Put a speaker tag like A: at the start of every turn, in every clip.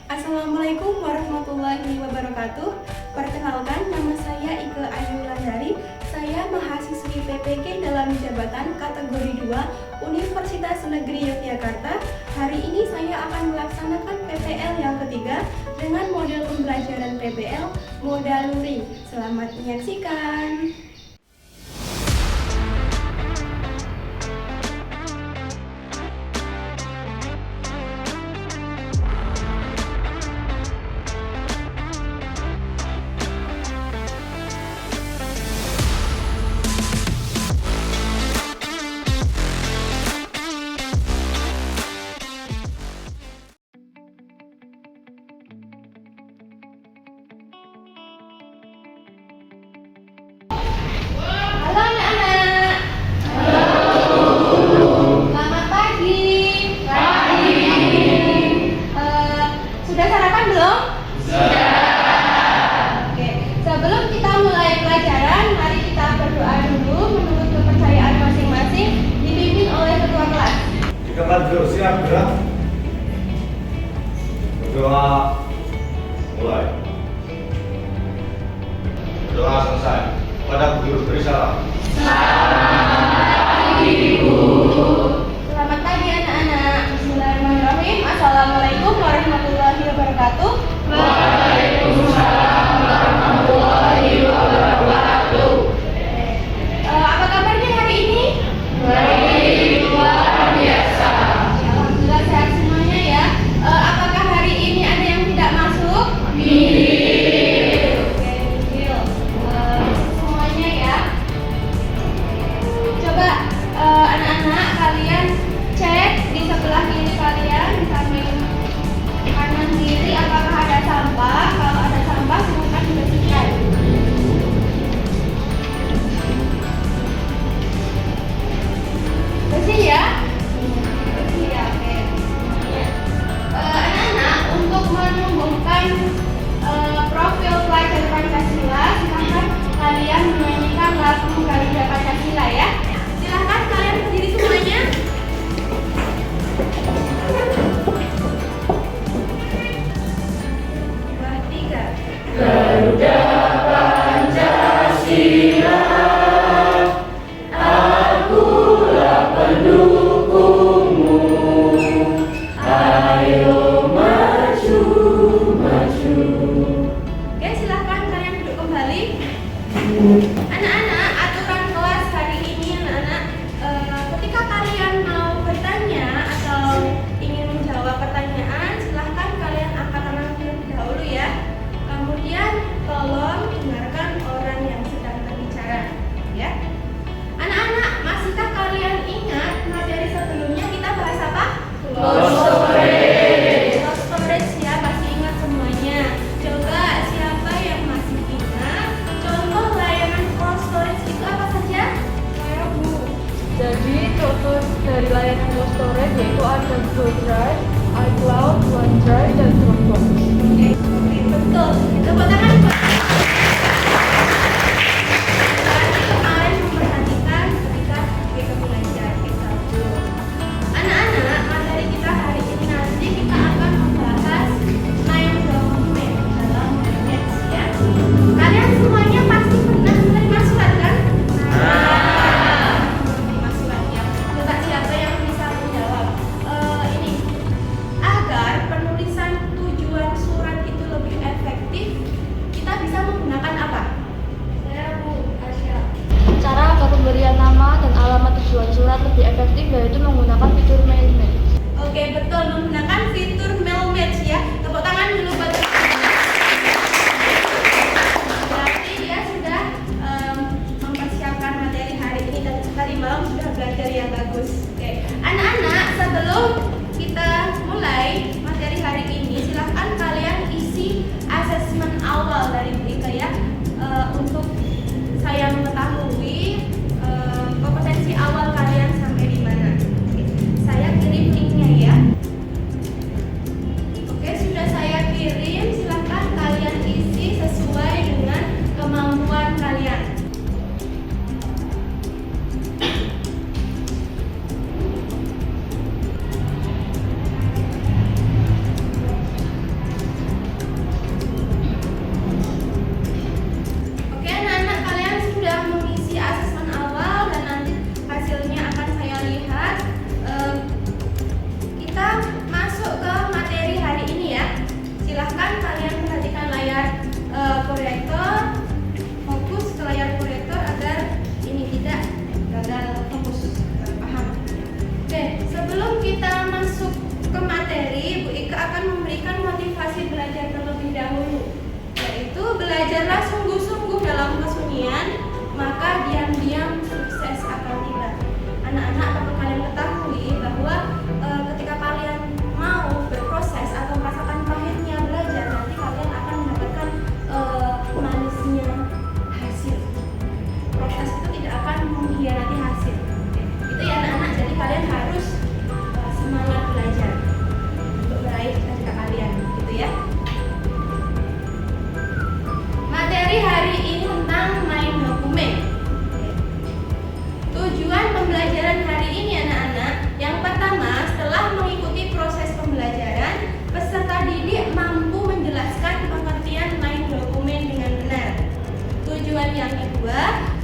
A: Assalamualaikum warahmatullahi wabarakatuh. Perkenalkan, nama saya Ike Ayu Landari. Saya mahasiswi PPK dalam jabatan kategori 2 Universitas Negeri Yogyakarta. Hari ini saya akan melaksanakan PPL yang ketiga dengan model pembelajaran PPL modal luring. Selamat menyaksikan. Halo anak-anak. Selamat pagi. Sudah sarapan belum? Oke. Sebelum kita mulai pelajaran, mari kita berdoa dulu menurut kepercayaan masing-masing, dipimpin oleh ketua kelas.
B: Jika telah siap gerak, berdoa mulai. Berdoa selesai. Pada guru beri salam.
A: Selamat pagi anak-anak. Bismillahirrahmanirrahim. Assalamualaikum warahmatullahi wabarakatuh. Apa kabarnya hari ini? Alhamdulillah sehat semuanya ya. Apakah hari ini ada yang tidak masuk? Oke, nihil. Semuanya ya. Coba anak-anak kalian cek di sebelah kiri kalian, di samping kanan kiri, apakah ada sampah? Kalau ada sampah silakan dibersihkan. Bersih ya? Bersih ya, oke. Anak-anak, untuk menumbuhkan profil pelajar Pancasila, silakan kalian menyanyikan lagu Garuda Pancasila ya. Silakan kalian berdiri semuanya. Dua, tiga.
C: Garuda Pancasila, akulah pendukungmu. Ayo maju, maju.
A: Oke, silakan kalian duduk kembali. Anak-anak, aturan kelas hari ini anak-anak, ketika kalian mau bertanya atau ingin menjawab pertanyaan, silahkan kalian angkat tangan terlebih dahulu ya. Kemudian tolong dengarkan orang yang sedang berbicara ya. Anak-anak, masihkah kalian ingat materi sebelumnya kita bahas apa?
C: Lost storage.
A: Lost storage ya, pasti ingat semuanya. Coba siapa yang masih ingat contoh layanan cold storage itu apa saja? Saya Bu.
D: Jadi contoh dari layanan Lost Storage yaitu ada Google Drive, iCloud, OneDrive, dan Dropbox.
A: Oke, betul. Tepuk tangan buat kalian memperhatikan ketika kita belajar satu. Anak-anak, materi kita hari ini nanti kita akan membahas main dokumen dalam Maths ya. Kalian semuanya pasti pernah menerima surat kan? Menerima surat ya. Coba siapa yang bisa menjawab? Ini agar penulisan tujuan surat itu lebih efektif, kita bisa menggunakan apa? Saya Bu Asya.
D: Cara agar pemberian nama dan alamat tujuan surat lebih efektif yaitu menggunakan fitur mail match.
A: Oke, betul, menggunakan fitur mail match ya. Tepuk tangan dulu buat berarti dia sudah mempersiapkan materi hari ini dan tadi malam sudah belajar yang bagus. Oke, anak-anak, sebelum kita mulai materi hari ini, silahkan kalian isi asesmen awal dari Bu Ika ya, untuk saya mengetahui kompetensi awal kalian sampai di mana. Oke, saya kirim linknya ya. Oke, sudah saya kirim. Silahkan kalian isi sesuai dengan kemampuan kalian. mesti belajar terlebih dahulu, yaitu belajarlah sungguh-sungguh dalam kesunyian, maka diam-diam sukses akan tiba. Anak-anak, perlu kalian ketahui bahwa ketika kalian mau berproses atau merasakan pahitnya belajar, nanti kalian akan mendapatkan manisnya hasil. Proses itu tidak akan mengkhianati hasil. Itu ya anak-anak, jadi kalian harus semangat belajar untuk meraih cita-cita kalian, gitu ya. Materi hari ini tentang main dokumen. Tujuan pembelajaran hari ini anak-anak, yang pertama, setelah mengikuti proses pembelajaran, peserta didik mampu menjelaskan pengertian main dokumen dengan benar. Tujuan yang kedua,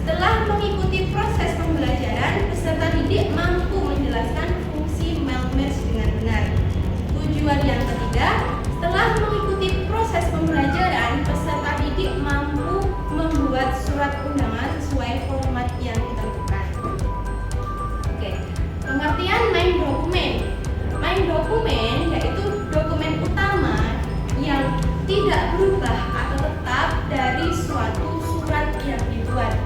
A: setelah mengikuti proses pembelajaran, peserta didik mampu menjelaskan fungsi merge dengan benar. Tujuan yang ketiga, setelah mengikuti proses pembelajaran, peserta didik mampu membuat surat undangan sesuai format yang ditentukan. Oke, pengertian main dokumen. Main dokumen yaitu dokumen utama yang tidak berubah atau tetap dari suatu surat yang dibuat.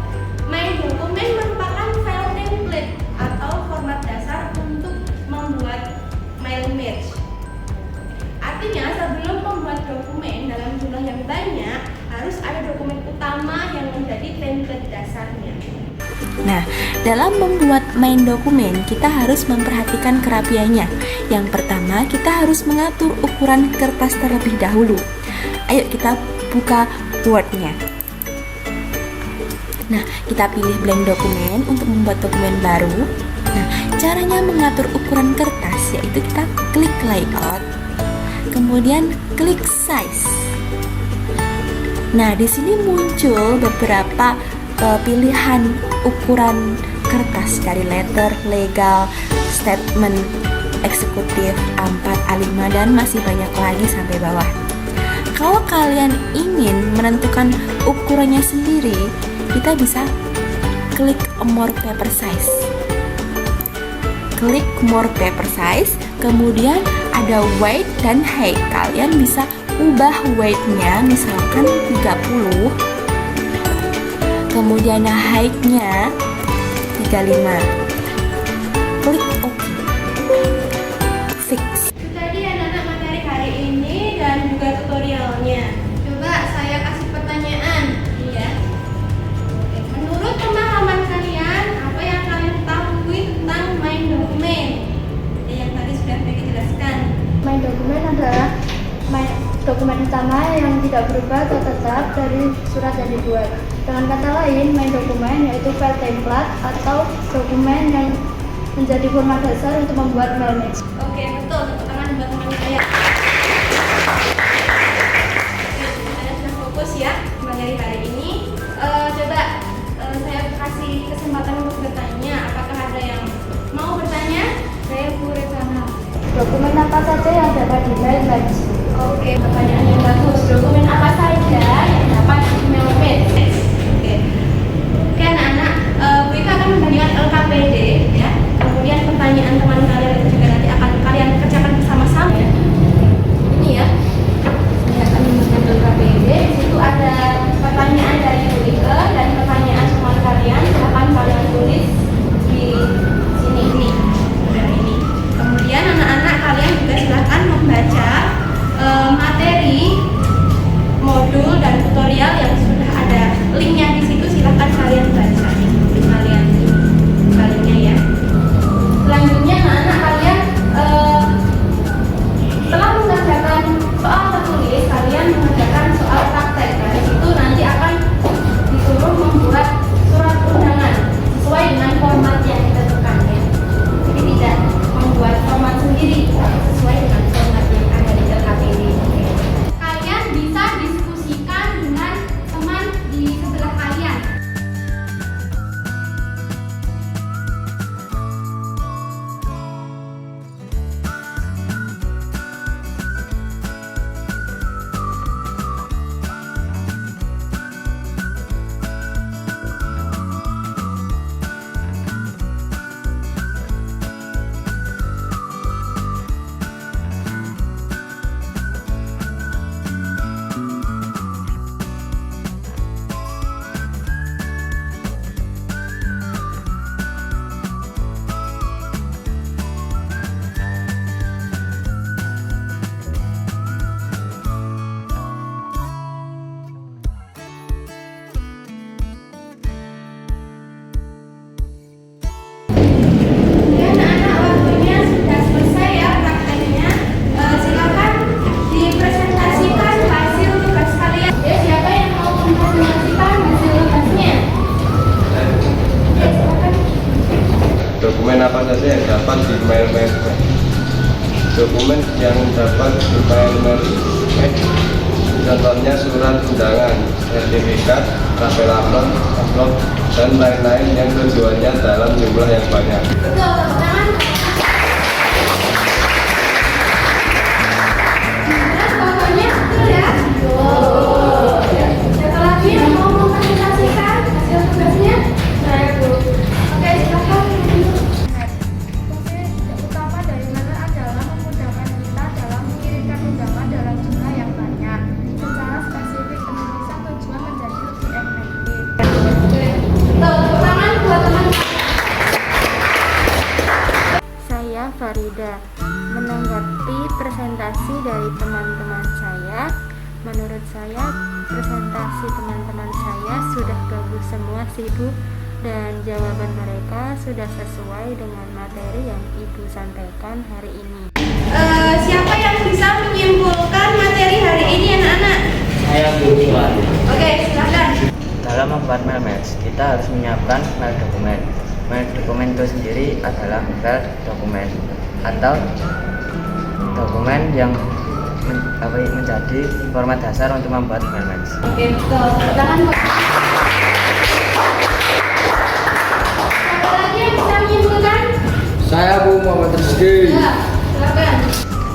A: Main dokumen merupakan file template atau format dasar untuk membuat mail merge. Artinya sebelum membuat dokumen dalam jumlah yang banyak, harus ada dokumen utama yang menjadi template dasarnya.
E: Nah, dalam membuat main dokumen, kita harus memperhatikan kerapiannya. Yang pertama, kita harus mengatur ukuran kertas terlebih dahulu. Ayo kita buka Word-nya. Nah, kita pilih blank dokumen untuk membuat dokumen baru. Nah, caranya mengatur ukuran kertas yaitu kita klik layout, kemudian klik size. Nah, di sini muncul beberapa pilihan ukuran kertas dari letter, legal, statement, eksekutif, A4, A5, dan masih banyak lagi sampai bawah. Kalau kalian ingin menentukan ukurannya sendiri, kita bisa klik more paper size. Klik more paper size, kemudian ada weight dan height. Kalian bisa ubah weight-nya misalkan 30, kemudian height-nya 35. Klik OK. Fix.
A: Itu tadi anak-anak materi hari ini dan juga tutorialnya. Coba saya kasih pertanyaan, ya. Menurut pemahaman kalian, apa yang kalian ketahui tentang main dokumen? Yang tadi sudah Becky jelaskan.
D: Main dokumen adalah dokumen utama yang tidak berubah atau tetap dari surat yang dibuat. Dengan kata lain, main dokumen yaitu file template atau dokumen yang menjadi format dasar untuk membuat mail merge.
A: Oke, betul. Tepuk tangan buat teman saya. Saya sudah fokus ya materi hari ini. Coba saya kasih kesempatan untuk bertanya. Apakah ada yang mau bertanya? Saya Bu Revana.
D: Dokumen apa saja yang dapat di mail merge?
A: Oke, pertanyaan yang bagus. Dokumen apa saja yang dapat di mail merge? Oke anak-anak, Bu Ika akan membagikan LKPD ya. Kemudian pertanyaan teman kalian itu juga nanti akan kalian kerjakan bersama-sama ya. Ini ya, saya akan membagikan LKPD. Di situ ada pertanyaan dari Bu Ika dan pertanyaan teman kalian. Silakan kalian tulis di sini nih. Ini. Kemudian anak-anak kalian juga silakan membaca materi
F: dapat dimainkan. Contohnya surat undangan, sertifikat, label amplop, dan lain-lain yang tujuannya dalam jumlah yang banyak.
A: Betul, tepuk tangan. Dan fotonya betul ya? Siapa lagi yang mau mempresentasikan hasil tugasnya? Saya, Bu. Oke, silakan.
D: Fungsi utama dari letter adalah memudahkan kita dalam mengirimkan undangan dalam jumlah yang banyak. Secara spesifik penulisan tujuan menjadi lebih efektif.
A: Betul, tepuk tangan buat teman.
D: Saya Farida. Menanggapi presentasi dari teman-teman saya, menurut saya presentasi teman-teman saya sudah bagus semua sih Bu, dan jawaban mereka sudah sesuai dengan materi yang Ibu sampaikan hari ini.
A: Siapa yang bisa menyimpulkan materi hari ini anak-anak?
C: Saya Bu Suwan.
A: Oke, silakan.
G: Dalam membuat mail match, kita harus menyiapkan mail dokumen. Mail dokumen itu sendiri adalah file dokumen atau dokumen yang menjadi format dasar untuk membuat mail match.
A: Oke, betul. Tepuk tangan, Bu. Siapa lagi yang bisa menyimpulkan?
F: Saya Bu Muhammad Rizky.
A: Ya, silakan.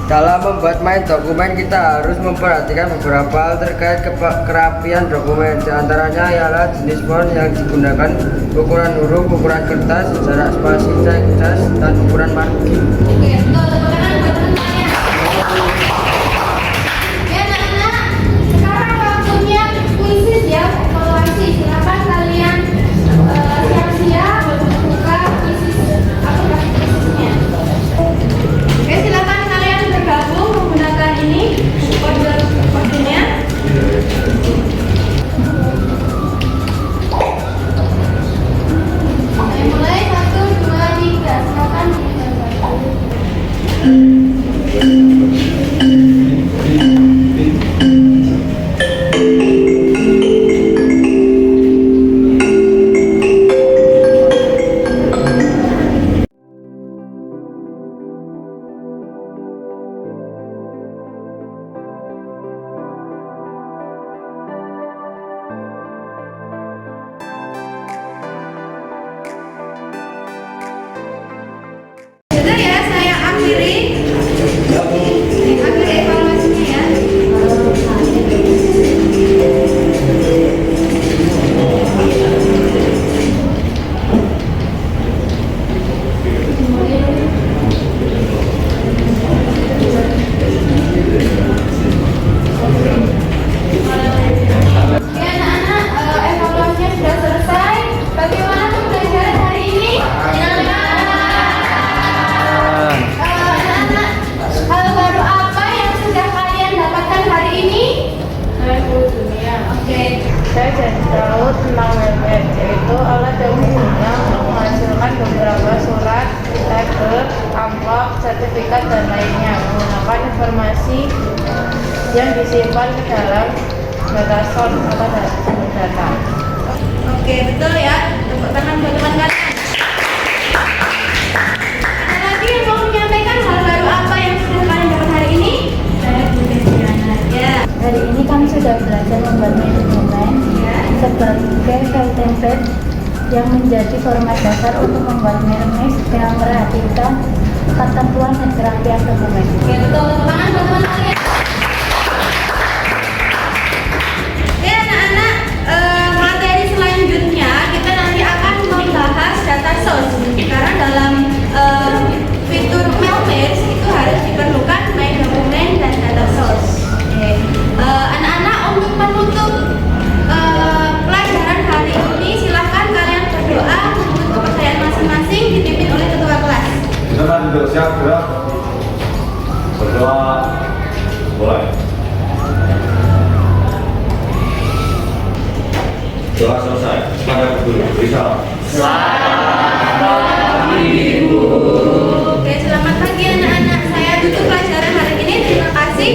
F: Dalam membuat main dokumen kita harus memperhatikan beberapa hal terkait kerapian dokumen. Di antaranya ialah jenis font yang digunakan, ukuran huruf, ukuran kertas, jarak spasi, cas, dan ukuran margin.
A: Oke, betul. Tepuk tangan buat teman-temannya. Oke, anak-anak. Sekarang waktunya kuisis ya, evaluasi. Silakan kalian siap-siap buka kuisis aplikasi kuisisnya. Oke, silakan kalian bergabung menggunakan ini kodenya. Saya mulai 1, 2, 3. Silakan sudah ya, saya akhiri. Akhiri evaluasinya ya. Oke anak-anak, evaluasinya sudah selesai. Bagaimana pembelajaran hari ini? Anak-anak, hal baru apa yang sudah kalian dapatkan hari ini?
D: Saya Bu Dunia.
A: Oke.
D: Saya jadi tahu tentang website, yaitu alat yang digunakan untuk menghasilkan beberapa surat, label, amplop, sertifikat, dan lainnya menggunakan informasi yang disimpan ke dalam data source atau data.
A: Oke, betul ya. Tepuk tangan buat teman kalian. Ada lagi yang mau menyampaikan hal baru apa yang sudah kalian dapat hari ini? Saya Bu Desiana. Ya.
D: Hari ini kami sudah belajar membuat dokumen
A: Ya.
D: sebagai file template yang menjadi format dasar untuk membuat mail match dengan memperhatikan ketentuan dan kerapian dokumen.
A: Oke, betul. Tepuk tangan buat teman kalian. Oke, anak-anak, materi selanjutnya kita nanti akan membahas data source. Karena dalam fitur mail match itu harus diperlukan my dokumen dan data source. Oke. Anak-anak, untuk menutup pelajaran hari ini, silahkan kalian berdoa menurut kepercayaan masing-masing dipimpin oleh ketua kelas.
B: Teman bersiap gerak. Berdoa. Mulai. Doa selesai. Pada guru beri salam.
A: Oke, selamat pagi anak-anak. Saya tutup pelajaran hari ini. Terima kasih.